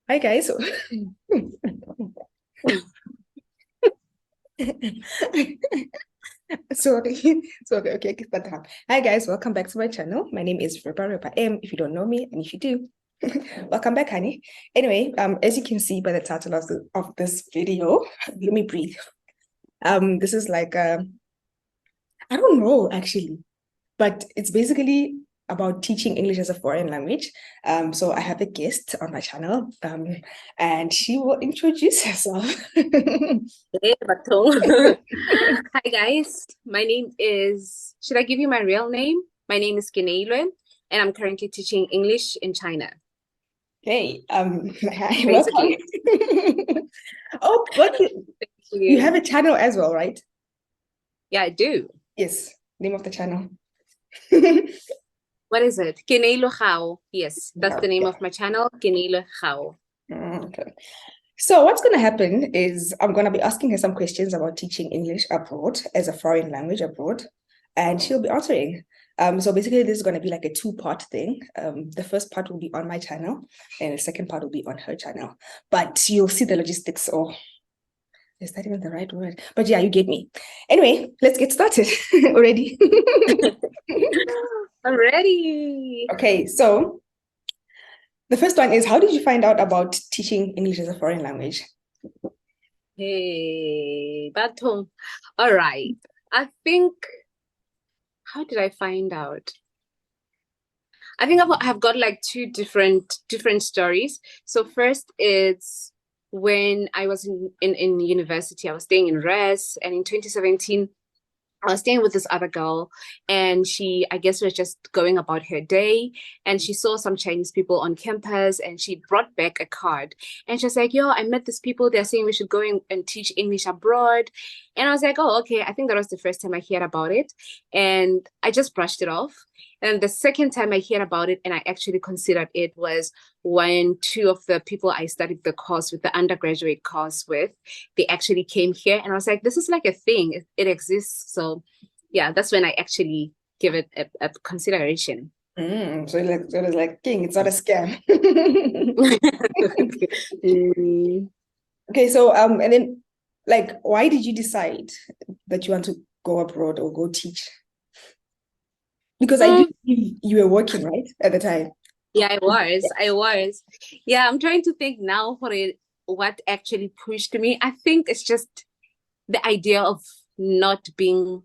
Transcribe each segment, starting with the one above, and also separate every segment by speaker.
Speaker 1: Hi guys. Sorry. Sorry. Okay, get that down. Hi guys, welcome back to my channel. My name is Reba M. If you don't know me, and if you do, welcome back, honey. Anyway, as you can see by the title of this video, let me breathe. This is like I don't know actually, but it's basically about teaching English as a foreign language. So I have a guest on my channel, and she will introduce herself.
Speaker 2: Hey, Hi guys, my name is, should I give you my real name? My name is Kineilwe, and I'm currently teaching English in China,
Speaker 1: Hey, hi, welcome.
Speaker 2: basically.
Speaker 1: Oh, but
Speaker 2: Thank
Speaker 1: you have
Speaker 2: you.
Speaker 1: a channel as well, right?
Speaker 2: Yeah, I do.
Speaker 1: Yes, name of the channel.
Speaker 2: What is it? Kineilwe Gao. Yes, that's the name
Speaker 1: Okay.
Speaker 2: of my channel, Kineilwe Gao.
Speaker 1: Okay. So what's going to happen is I'm going to be asking her some questions about teaching English abroad as a foreign language abroad, and she'll be answering. So basically, this is going to be like a two-part thing. The first part will be on my channel, and the second part will be on her channel. But you'll see the logistics, or is that even the right word? But yeah, you get me. Anyway, let's get started already.
Speaker 2: I'm ready.
Speaker 1: Okay, so the first one is, how did you find out about teaching English as a foreign language?
Speaker 2: Hey, Batong. All right. I think, how did I find out? I think I've got like two different stories. So first, it's when I was in university. I was staying in Res, and in 2017, I was staying with this other girl, and she, I guess, was just going about her day, and she saw some Chinese people on campus, and she brought back a card, and she was like, "Yo, I met these people. They're saying we should go and teach English abroad," and I was like, "Oh, okay." I think that was the first time I heard about it, and I just brushed it off. And the second time I heard about it, and I actually considered it, was when two of the people I studied the course with, the undergraduate course with, they actually came here, and I was like, this is like a thing, it exists. So yeah, that's when I actually give it a consideration.
Speaker 1: So it was like, king, it's not a scam.
Speaker 2: Mm.
Speaker 1: Okay, so and then like, why did you decide that you want to go abroad or go teach? Because I do
Speaker 2: Mm,
Speaker 1: believe you were working, right, at the time.
Speaker 2: yeah, I was. Yeah, I'm trying to think now for it, what actually pushed me. I think it's just the idea of not being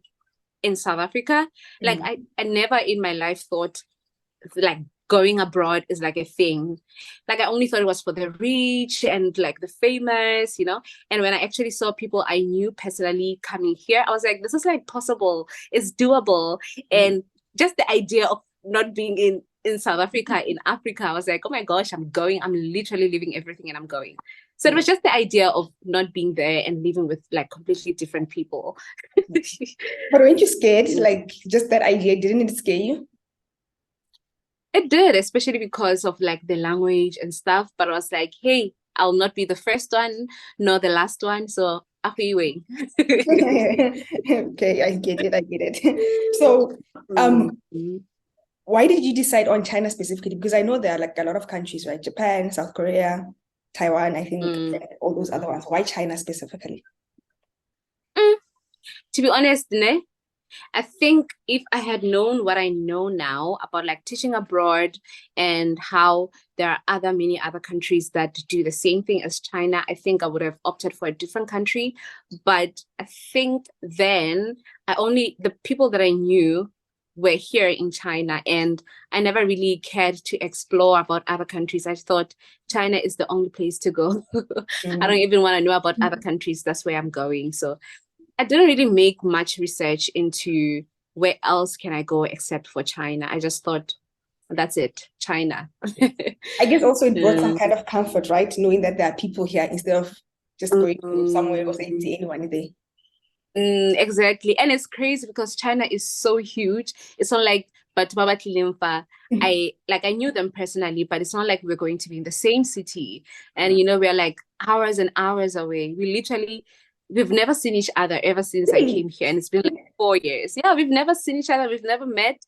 Speaker 2: in South Africa. Like
Speaker 1: Mm.
Speaker 2: I never in my life thought like going abroad is like a thing. Like I only thought it was for the rich and like the famous, you know. And when I actually saw people I knew personally coming here, I was like, this is like possible. It's doable.
Speaker 1: Mm.
Speaker 2: And just the idea of not being in South Africa, in Africa, I was like, oh my gosh, I'm going. I'm literally leaving everything and I'm going. So it
Speaker 1: Yeah.
Speaker 2: was just the idea of not being there and living with like completely different people.
Speaker 1: But weren't you scared? Like, just that idea, didn't it scare you?
Speaker 2: It did, especially because of like the language and stuff. But I was like, hey, I'll not be the first one, nor the last one. So anyway.
Speaker 1: Okay, I get it. I get it. So, um,
Speaker 2: Mm.
Speaker 1: why did you decide on China specifically? Because I know there are like a lot of countries, right? Japan, South Korea, Taiwan, I think,
Speaker 2: Mm.
Speaker 1: all those other ones. Why China specifically?
Speaker 2: Mm. To be honest, ne, I think if I had known what I know now about like teaching abroad and how there are many other countries that do the same thing as China, I think I would have opted for a different country. But I think then the people that I knew were here in China, and I never really cared to explore about other countries. I thought China is the only place to go. I don't
Speaker 1: Mm.
Speaker 2: even want to know about other countries. That's where I'm going. So I didn't really make much research into where else can I go except for China. I just thought that's it, China.
Speaker 1: I guess also it brought some
Speaker 2: Mm,
Speaker 1: kind of comfort, right? Knowing that there are people here instead of just going to somewhere or saying
Speaker 2: mm,
Speaker 1: to anyone there.
Speaker 2: exactly. And it's crazy because China is so huge. It's not like but Baba Kilimfa. I knew them personally, but it's not like we're going to be in the same city. And we're like hours and hours away. We've never seen each other ever since I
Speaker 1: Really?
Speaker 2: came here. And it's been like 4 years. Yeah, we've never seen each other, we've never met.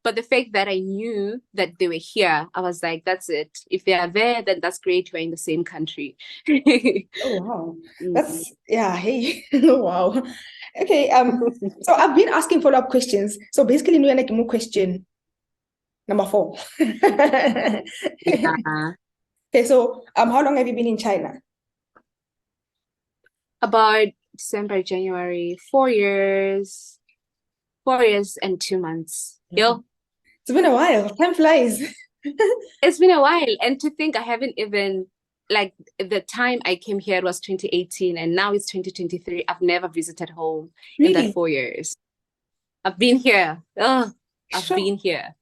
Speaker 2: But the fact that I knew that they were here, I was like, that's it. If they are there, then that's great. We're in the same country.
Speaker 1: Oh wow.
Speaker 2: Mm.
Speaker 1: That's yeah, hey. Wow. Okay, so I've been asking follow-up questions. So basically, no like more question number 4.
Speaker 2: Yeah.
Speaker 1: Okay, so how long have you been in China?
Speaker 2: About December, January, 4 years, 4 years and 2 months. Yo,
Speaker 1: It's been a while. Time flies.
Speaker 2: it's been a while. And to think I haven't even, like, the time I came here was 2018 and now it's 2023. I've never visited home in that
Speaker 1: Really?
Speaker 2: 4 years. I've been here. Oh, I've
Speaker 1: Sure.
Speaker 2: been here.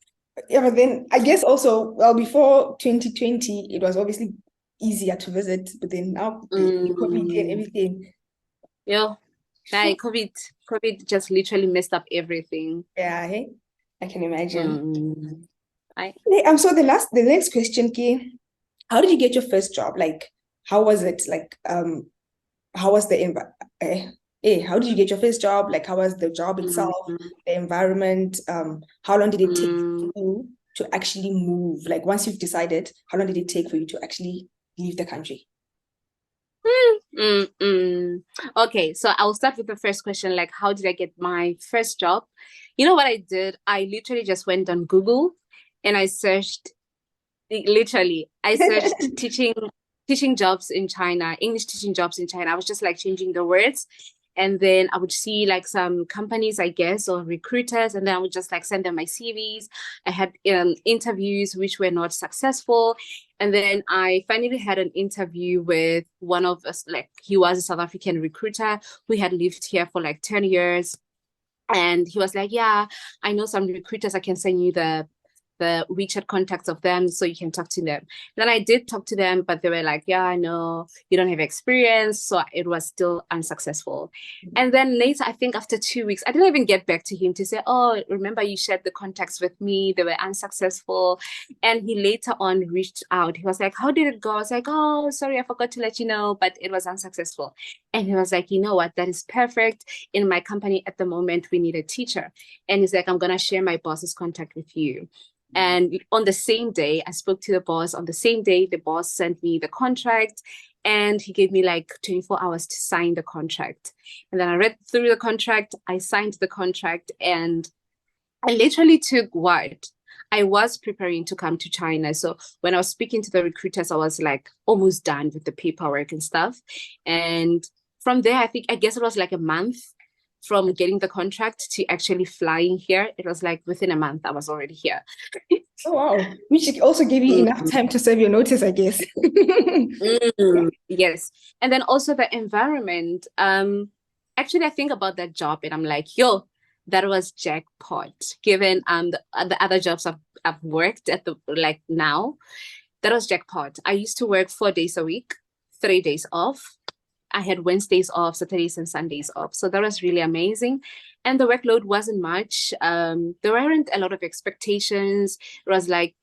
Speaker 1: Yeah, but then I guess also, well, before 2020, it was obviously easier to visit, but then now the COVID and
Speaker 2: Mm,
Speaker 1: everything.
Speaker 2: yo,
Speaker 1: Sure.
Speaker 2: like COVID just literally messed up everything.
Speaker 1: Yeah, hey, I can imagine.
Speaker 2: Mm, I
Speaker 1: Okay, so the next question, Ki, how did you get your first job? Like, how was it? Like, how was the how did you get your first job? Like, how was the job
Speaker 2: mm,
Speaker 1: itself, the environment? How long did it take
Speaker 2: mm,
Speaker 1: you to actually move? Like, once you've decided, how long did it take for you to actually leave the country?
Speaker 2: mm, mm. Okay, so I'll start with the first question, like how did I get my first job? You know what I did? I literally just went on Google and I searched literally I searched teaching jobs in China, English teaching jobs in China. I was just like changing the words. And then I would see like some companies, I guess, or recruiters, and then I would just like send them my CVs. I had interviews which were not successful. And then I finally had an interview with one of us, like he was a South African recruiter who had lived here for like 10 years. And he was like, yeah, I know some recruiters. I can send you the WeChat contacts of them so you can talk to them. Then I did talk to them, but they were like, yeah, I know you don't have experience. So it was still unsuccessful. And then later, I think after 2 weeks, I didn't even get back to him to say, oh, remember you shared the contacts with me. They were unsuccessful. And he later on reached out. He was like, how did it go? I was like, oh, sorry, I forgot to let you know, but it was unsuccessful. And he was like, you know what? That is perfect. In my company at the moment, we need a teacher. And he's like, I'm going to share my boss's contact with you. And on the same day, I spoke to the boss. On the same day, the boss sent me the contract and he gave me like 24 hours to sign the contract. And then I read through the contract, I signed the contract, and I literally took what? I was preparing to come to China. So when I was speaking to the recruiters, I was like almost done with the paperwork and stuff. And from there, I guess it was like a month from getting the contract to actually flying here. It was like within a month, I was already here.
Speaker 1: Oh wow, which also gave you enough
Speaker 2: Mm,
Speaker 1: time to serve your notice, I guess.
Speaker 2: yes. And then also the environment. Actually, I think about that job and I'm like, yo, that was jackpot. Given the other jobs I've worked at the like now, that was jackpot. I used to work 4 days a week, 3 days off. I had Wednesdays off, Saturdays and Sundays off. So that was really amazing. And the workload wasn't much. There weren't a lot of expectations. It was like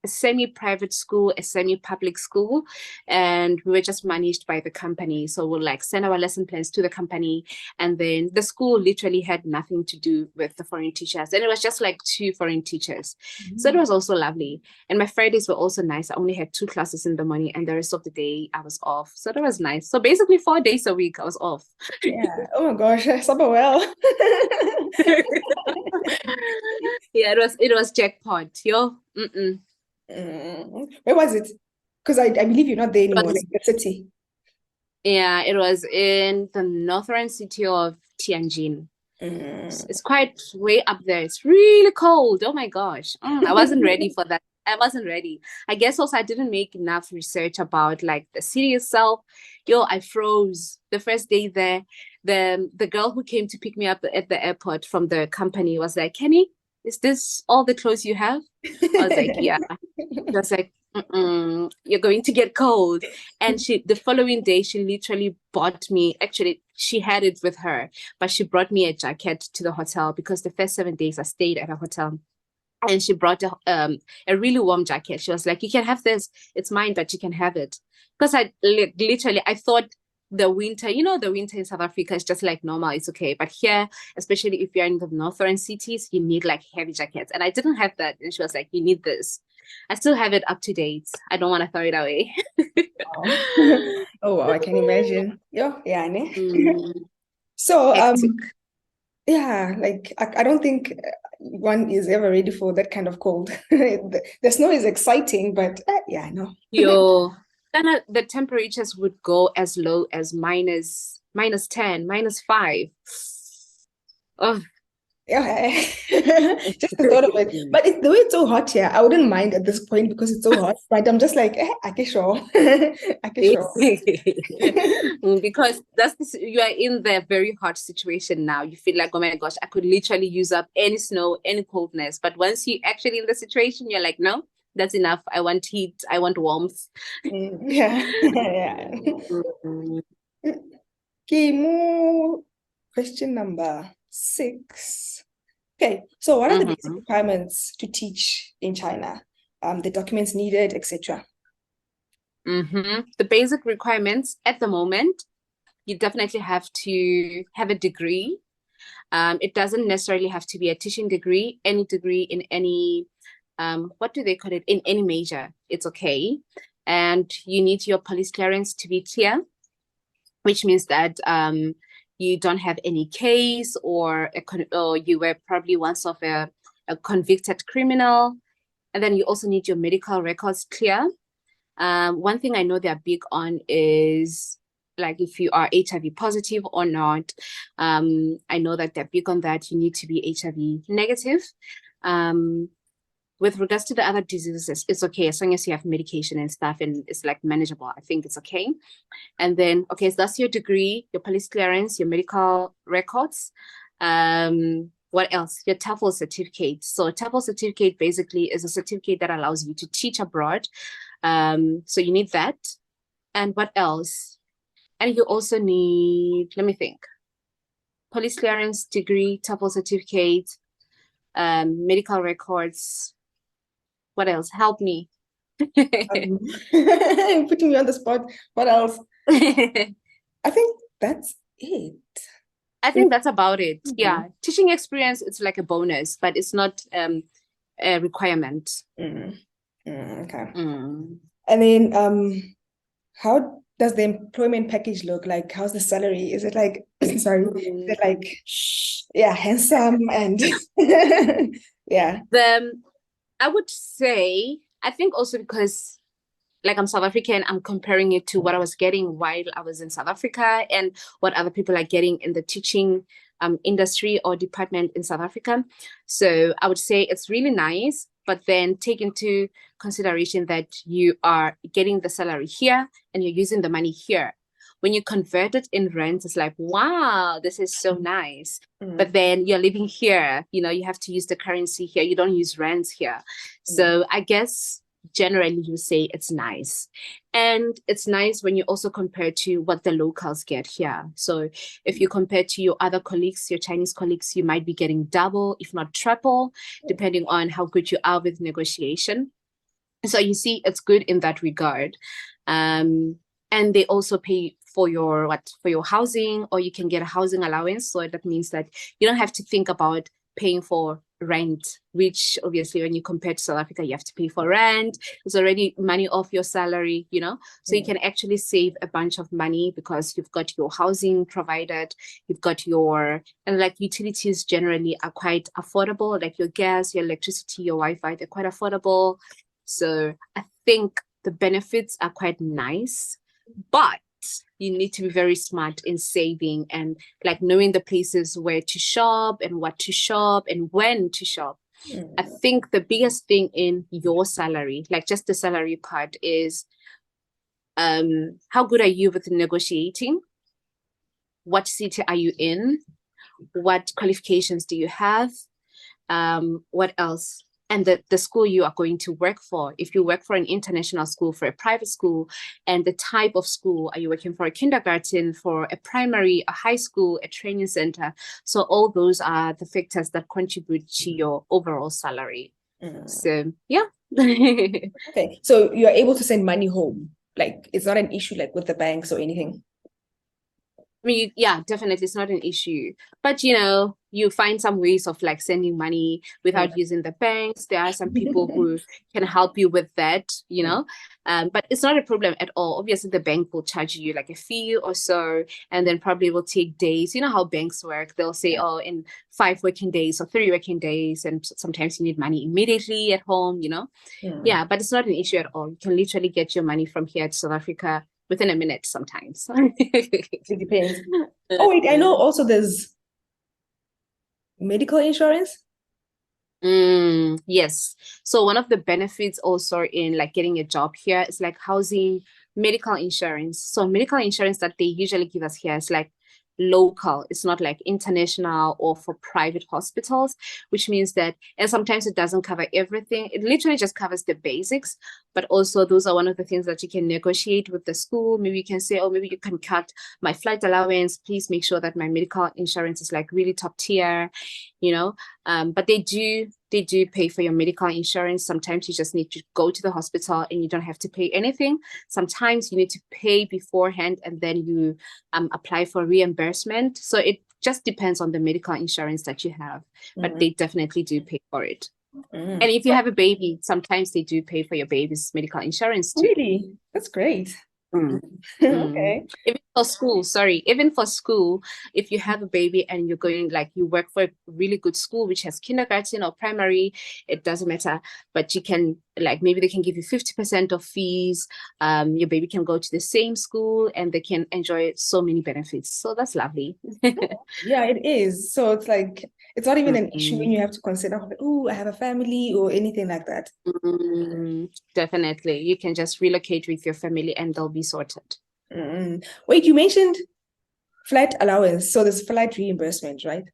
Speaker 2: a semi-private school, a semi-public school, and we were just managed by the company. So we'll like send our lesson plans to the company, and then the school literally had nothing to do with the foreign teachers, and it was just like 2 foreign teachers. So it was also lovely. And my Fridays were also nice. I only had 2 classes in the morning, and the rest of the day I was off. So that was nice. So basically 4 days a week I was off.
Speaker 1: Yeah. Oh my gosh, super well.
Speaker 2: Yeah, it was jackpot, yo.
Speaker 1: Where was it? Because I believe you're not there
Speaker 2: It
Speaker 1: anymore,
Speaker 2: was
Speaker 1: like the city.
Speaker 2: Yeah, it was in the northern city of Tianjin. It's quite way up there. It's really cold. Oh my gosh. I wasn't ready for that. I wasn't ready. I guess also I didn't make enough research about like the city itself. Yo, I froze the first day there. The girl who came to pick me up at the airport from the company was like, Kenny, is this all the clothes you have? I was like, yeah. She was like, you're going to get cold. And the following day, she literally bought me, actually, she had it with her, but she brought me a jacket to the hotel because the first 7 days I stayed at a hotel. And she brought a really warm jacket. She was like, you can have this. It's mine, but you can have it. Because I literally, I thought the winter, the winter in South Africa is just like normal, it's okay. But here, especially if you're in the northern cities, you need like heavy jackets. And I didn't have that. And she was like, you need this. I still have it up to date. I don't want to throw it away.
Speaker 1: Wow. Oh wow, I can imagine. Yeah, ne? So
Speaker 2: Hectic.
Speaker 1: yeah, like I don't think one is ever ready for that kind of cold. The snow is exciting, but yeah, I know.
Speaker 2: Then the temperatures would go as low as minus 10, -5. Oh,
Speaker 1: Yeah, just the thought of it. But the way it's so hot here, I wouldn't mind at this point because it's so hot. But I'm just like, I can sure. I can sure.
Speaker 2: because you are in the very hot situation now. You feel like, oh my gosh, I could literally use up any snow, any coldness. But once you're actually in the situation, you're like, no, that's enough. I want heat. I want warmth.
Speaker 1: Yeah. Yeah. Okay, more question number 6. Okay, so what are the basic requirements to teach in China? The documents needed, etc.
Speaker 2: The basic requirements at the moment, you definitely have to have a degree. It doesn't necessarily have to be a teaching degree, any degree in any, what do they call it? In any major, it's okay. And you need your police clearance to be clear, which means that you don't have any case or you were probably once of a convicted criminal. And then you also need your medical records clear. One thing I know they're big on is like if you are HIV positive or not. I know that they're big on that. You need to be HIV negative. With regards to the other diseases, it's okay as long as you have medication and stuff and it's like manageable. I think it's okay. And then, okay, so that's your degree, your police clearance, your medical records. What else? Your TOEFL certificate. So a TOEFL certificate basically is a certificate that allows you to teach abroad. So you need that. And what else? And you also need, let me think, police clearance, degree, TOEFL certificate, medical records. What else? Help me.
Speaker 1: Putting me on the spot. What else? I think that's it.
Speaker 2: I think that's about it. Yeah. Teaching experience, it's like a bonus, but it's not a requirement.
Speaker 1: Okay. And then how does the employment package look like? How's the salary? Is it like, sorry, is it like, yeah, handsome and yeah.
Speaker 2: I would say, I think also because like I'm South African, I'm comparing it to what I was getting while I was in South Africa and what other people are getting in the teaching industry or department in South Africa. So I would say it's really nice, but then take into consideration that you are getting the salary here and you're using the money here. When you convert it in rent, it's like, wow, this is so nice. But then you're living here, you have to use the currency here. You don't use rents here. So I guess generally you say it's nice. And it's nice when you also compare to what the locals get here. So if you compare to your other colleagues, your Chinese colleagues, you might be getting double, if not triple, depending on how good you are with negotiation. So you see, it's good in that regard. And they also pay for your housing, or you can get a housing allowance. So that means that you don't have to think about paying for rent, which obviously when you compare to South Africa, you have to pay for rent. It's already money off your salary, so you can actually save a bunch of money because you've got your housing provided, you've got and like utilities generally are quite affordable, like your gas, your electricity, your Wi-Fi, they're quite affordable. So I think the benefits are quite nice, but you need to be very smart in saving and like knowing the places where to shop and what to shop and when to shop. I think the biggest thing in your salary, like just the salary part, is how good are you with negotiating? What city are you in? What qualifications do you have? What else? And the school you are going to work for. If you work for an international school, for a private school, and the type of school, are you working for a kindergarten, for a primary, a high school, a training center? So all those are the factors that contribute to your overall salary. So yeah.
Speaker 1: Okay, so you're able to send money home. Like it's not an issue like with the banks or anything.
Speaker 2: I mean, yeah, definitely, it's not an issue. But you find some ways of like sending money without using the banks. There are some people who can help you with that, but it's not a problem at all. Obviously, the bank will charge you like a fee or so, and then probably will take days. You know how banks work. They'll say, oh, in 5 working days or 3 working days, and sometimes you need money immediately at home, Yeah, but it's not an issue at all. You can literally get your money from here to South Africa within a minute sometimes.
Speaker 1: It depends. Oh, wait, I know also there's medical insurance.
Speaker 2: Yes. So one of the benefits also in like getting a job here is like housing, medical insurance. So medical insurance that they usually give us here is like local. It's not like international or for private hospitals, which means that, and sometimes it doesn't cover everything. It literally just covers the basics, but also those are one of the things that you can negotiate with the school. Maybe you can say, oh, maybe you can cut my flight allowance. Please make sure that my medical insurance is like really top tier, but they do pay for your medical insurance. Sometimes you just need to go to the hospital and you don't have to pay anything. Sometimes you need to pay beforehand and then you apply for reimbursement. So it just depends on the medical insurance that you have, but they definitely do pay for it. And if you have a baby, sometimes they do pay for your baby's medical insurance too.
Speaker 1: Really? That's great. Okay.
Speaker 2: Even for school, if you have a baby and you're going, like, you work for a really good school which has kindergarten or primary, it doesn't matter, but you can, like, maybe they can give you 50% of fees. Your baby can go to the same school and they can enjoy so many benefits, so that's lovely.
Speaker 1: Yeah, it is. So it's like it's not even an issue when you have to consider, oh, I have a family or anything like that.
Speaker 2: Definitely, you can just relocate with your family and they'll be sorted.
Speaker 1: Wait, you mentioned flight allowance, so there's flight reimbursement, right?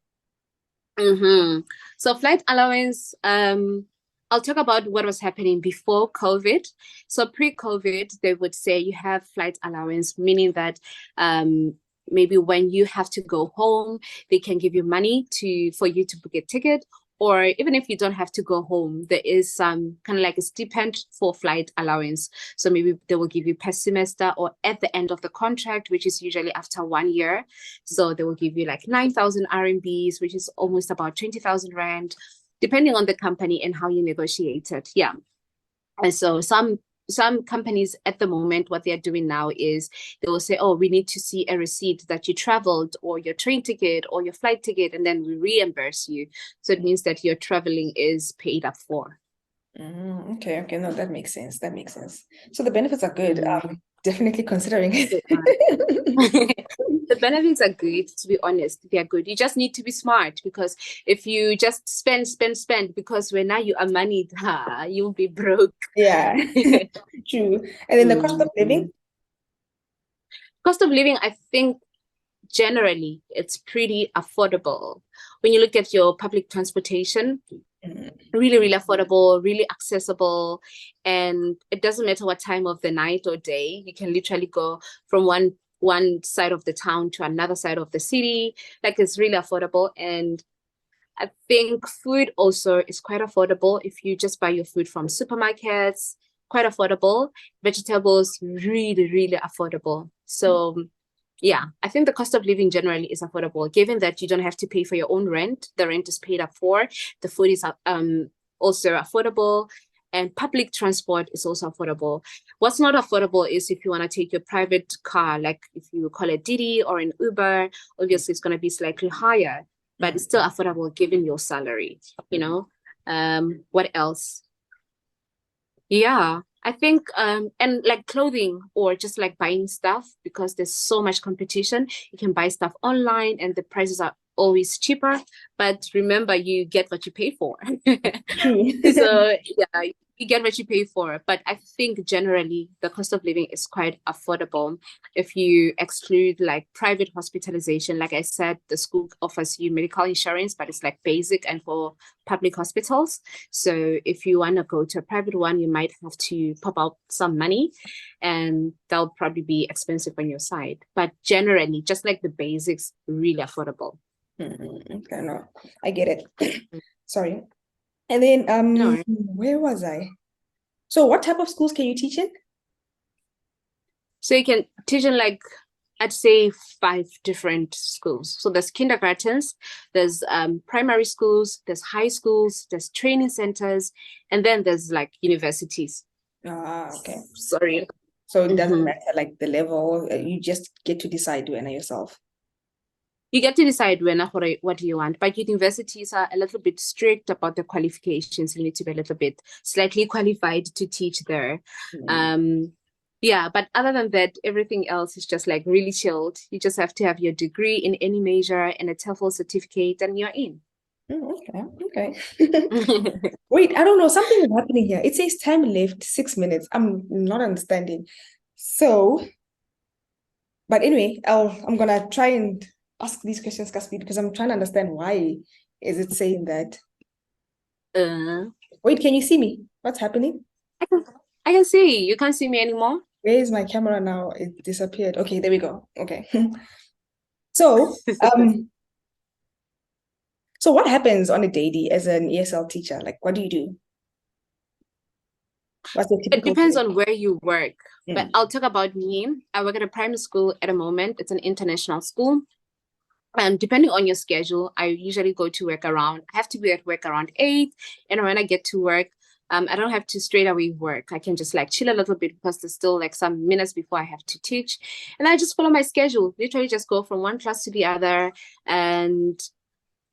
Speaker 2: So flight allowance, I'll talk about what was happening before COVID. So pre-COVID, they would say you have flight allowance, meaning that maybe when you have to go home, they can give you money for you to book a ticket. Or even if you don't have to go home, there is some kind of like a stipend for flight allowance. So maybe they will give you per semester or at the end of the contract, which is usually after 1 year. So they will give you like 9,000 RMBs, which is almost about 20,000 Rand, depending on the company and how you negotiate it. Yeah. And so some companies at the moment, what they're doing now is they will say, oh, we need to see a receipt that you traveled or your train ticket or your flight ticket, and then we reimburse you. So it means that your traveling is paid up for.
Speaker 1: Okay. No, that makes sense. So the benefits are good. Definitely considering it.
Speaker 2: The benefits are good, to be honest. They are good. You just need to be smart, because if you just spend, because when now you are moneyed, you'll be broke.
Speaker 1: Yeah, true. And then the cost of living?
Speaker 2: Cost of living, I think generally it's pretty affordable. When you look at your public transportation, really, really affordable, really accessible, and it doesn't matter what time of the night or day. You can literally go from one side of the town to another side of the city. Like, it's really affordable. And I think food also is quite affordable. If you just buy your food from supermarkets, quite affordable. Vegetables, really, really affordable. So yeah, I think the cost of living generally is affordable, given that you don't have to pay for your own rent. The rent is paid up for. The food is also affordable, and public transport is also affordable. What's not affordable is if you want to take your private car, like if you call it Didi or an Uber, obviously it's going to be slightly higher, but it's still affordable given your salary, What else? Yeah, I think and like clothing or just like buying stuff, because there's so much competition. You can buy stuff online and the prices are always cheaper, but remember, you get what you pay for.
Speaker 1: True.
Speaker 2: So yeah, you get what you pay for. But I think generally the cost of living is quite affordable if you exclude like private hospitalization. Like I said, the school offers you medical insurance, but it's like basic and for public hospitals. So if you want to go to a private one, you might have to pop out some money, and that'll probably be expensive on your side. But generally, just like the basics, really affordable.
Speaker 1: Okay, no, I get it. Sorry. And then
Speaker 2: No.
Speaker 1: where was I? So what type of schools can you teach in?
Speaker 2: So you can teach in like I'd say 5 different schools. So there's kindergartens, there's primary schools, there's high schools, there's training centers, and then there's like universities.
Speaker 1: Okay.
Speaker 2: Sorry.
Speaker 1: So it doesn't matter like the level, you just get to decide when yourself.
Speaker 2: You get to decide what you want, but universities are a little bit strict about the qualifications. You need to be a little bit slightly qualified to teach there. Yeah, but other than that, everything else is just like really chilled. You just have to have your degree in any major and a TOEFL certificate, and you're in.
Speaker 1: Okay. Wait, I don't know. Something is happening here. It says time left 6 minutes. I'm not understanding. So, but anyway, I'm gonna try and ask these questions, Caspi, because I'm trying to understand why is it saying that. Wait, can you see me? What's happening?
Speaker 2: I can see you. You can't see me anymore.
Speaker 1: Where is my camera now? It disappeared. Okay, there we go. Okay. So, so what happens on a daily as an ESL teacher? Like, what do you do? What's the typical
Speaker 2: It depends
Speaker 1: day?
Speaker 2: on where you work. But I'll talk about me. I work at a primary school at the moment. It's an international school. And depending on your schedule, I usually go to work I have to be at work around 8. And when I get to work, I don't have to straight away work. I can just like chill a little bit because there's still like some minutes before I have to teach. And I just follow my schedule, literally just go from one class to the other and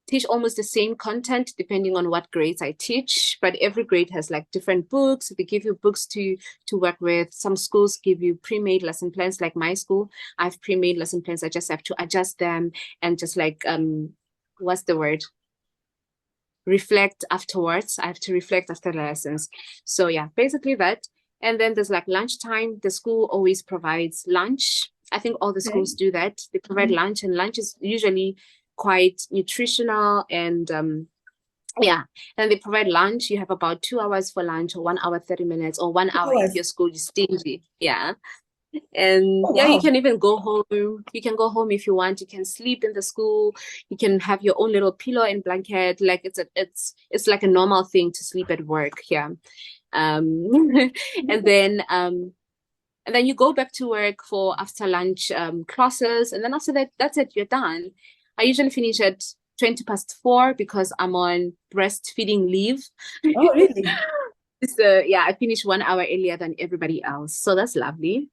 Speaker 2: teach almost the same content depending on what grades I teach. But every grade has like different books. They give you books to work with. Some schools give you pre-made lesson plans, like my school. I have pre-made lesson plans. I just have to adjust them and just like what's the word? Reflect afterwards. I have to reflect after the lessons. So yeah, basically that. And then there's like lunchtime. The school always provides lunch. I think all the schools do that. They provide lunch, and lunch is usually quite nutritional. And yeah, and they provide lunch. You have about 2 hours for lunch, or 1 hour 30 minutes, or 1 hour if your school is stingy. Yeah. And yeah, you can even go home. You can go home if you want. You can sleep in the school. You can have your own little pillow and blanket. Like it's like a normal thing to sleep at work. Yeah. And then you go back to work for after lunch classes, and then after that, that's it. You're done. I usually finish at 4:20 because I'm on breastfeeding leave.
Speaker 1: Oh, really?
Speaker 2: So yeah, I finish 1 hour earlier than everybody else. So that's lovely.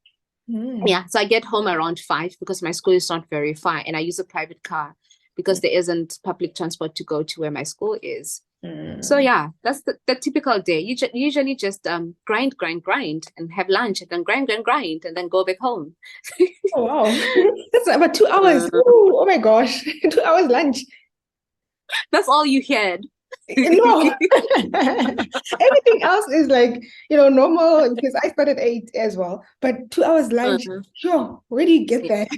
Speaker 2: Yeah, so I get home around 5 because my school is not very far, and I use a private car because there isn't public transport to go to where my school is. So yeah, that's the typical day. You usually just grind, and have lunch, and then grind, and then go back home.
Speaker 1: Oh wow, that's about 2 hours. Oh my gosh, 2 hours lunch.
Speaker 2: That's all you had.
Speaker 1: No, everything else is like, normal because I started 8 as well, but 2 hours lunch, sure, where do you get that?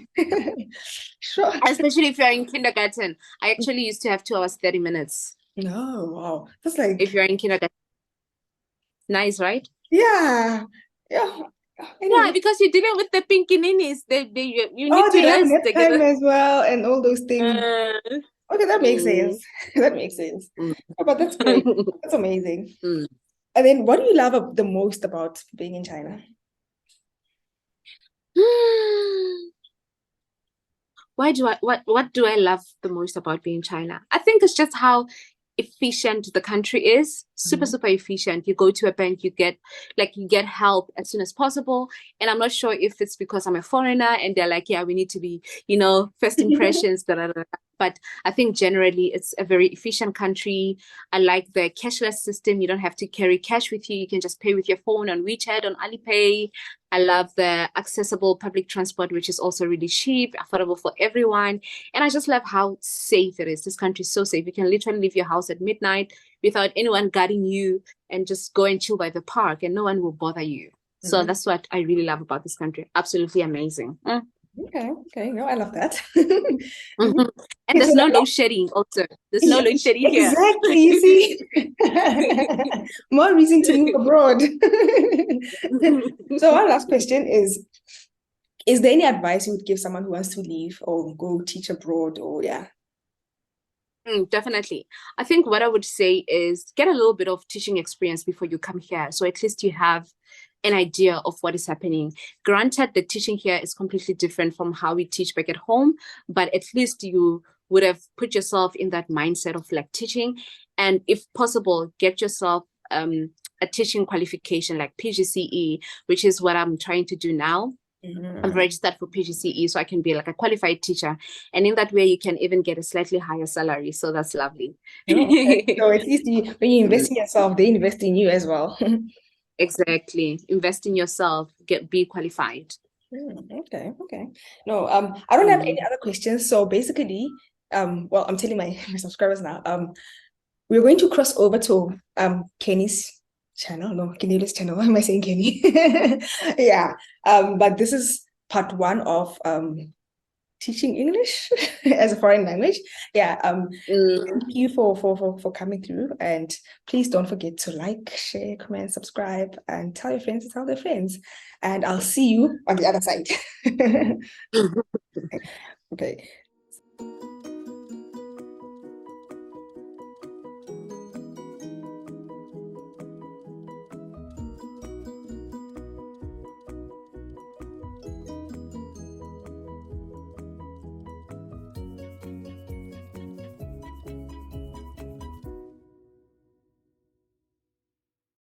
Speaker 1: Sure.
Speaker 2: Especially if you're in kindergarten. I actually used to have 2 hours 30 minutes.
Speaker 1: No, wow, that's like,
Speaker 2: if you're in kindergarten. Nice, right?
Speaker 1: Yeah.
Speaker 2: Anyway. Yeah, because you're dealing with the pinky ninnies. You need to
Speaker 1: have
Speaker 2: rest
Speaker 1: nap
Speaker 2: together
Speaker 1: time as well and all those things. Okay, that makes sense. That makes sense. Oh, but that's great. That's amazing. And then what do you love the most about being in China?
Speaker 2: What do I love the most about being in China? I think it's just how efficient the country is. Super efficient. You go to a bank, you get help as soon as possible. And I'm not sure if it's because I'm a foreigner and they're like, yeah, we need to be, first impressions. But I think generally it's a very efficient country. I like the cashless system. You don't have to carry cash with you. You can just pay with your phone on WeChat, on Alipay. I love the accessible public transport, which is also really cheap, affordable for everyone. And I just love how safe it is. This country is so safe. You can literally leave your house at midnight without anyone guarding you and just go and chill by the park and no one will bother you. So that's what I really love about this country. Absolutely amazing.
Speaker 1: Okay. No, I love that.
Speaker 2: And there's no load shedding also. There's no load shedding here.
Speaker 1: Exactly, you see. More reason to move abroad. So our last question is there any advice you would give someone who wants to leave or go teach abroad or
Speaker 2: Definitely. I think what I would say is get a little bit of teaching experience before you come here. So at least you have an idea of what is happening. Granted, the teaching here is completely different from how we teach back at home, but at least you would have put yourself in that mindset of like teaching, and if possible, get yourself a teaching qualification like PGCE, which is what I'm trying to do now. I'm registered for PGCE, so I can be like a qualified teacher, and in that way you can even get a slightly higher salary, so that's lovely.
Speaker 1: Okay. So at least when you invest in yourself, they invest in you as well.
Speaker 2: Exactly. Invest in yourself, be qualified.
Speaker 1: Okay. No, I don't have any other questions. So basically, well, I'm telling my subscribers now. We're going to cross over to Kenny's channel. No, Kenny's channel. Why am I saying Kenny? Yeah. But this is part 1 of teaching English as a foreign language. Yeah. Thank you for coming through, and please don't forget to like, share, comment, subscribe, and tell your friends to tell their friends. And I'll see you on the other side. Okay.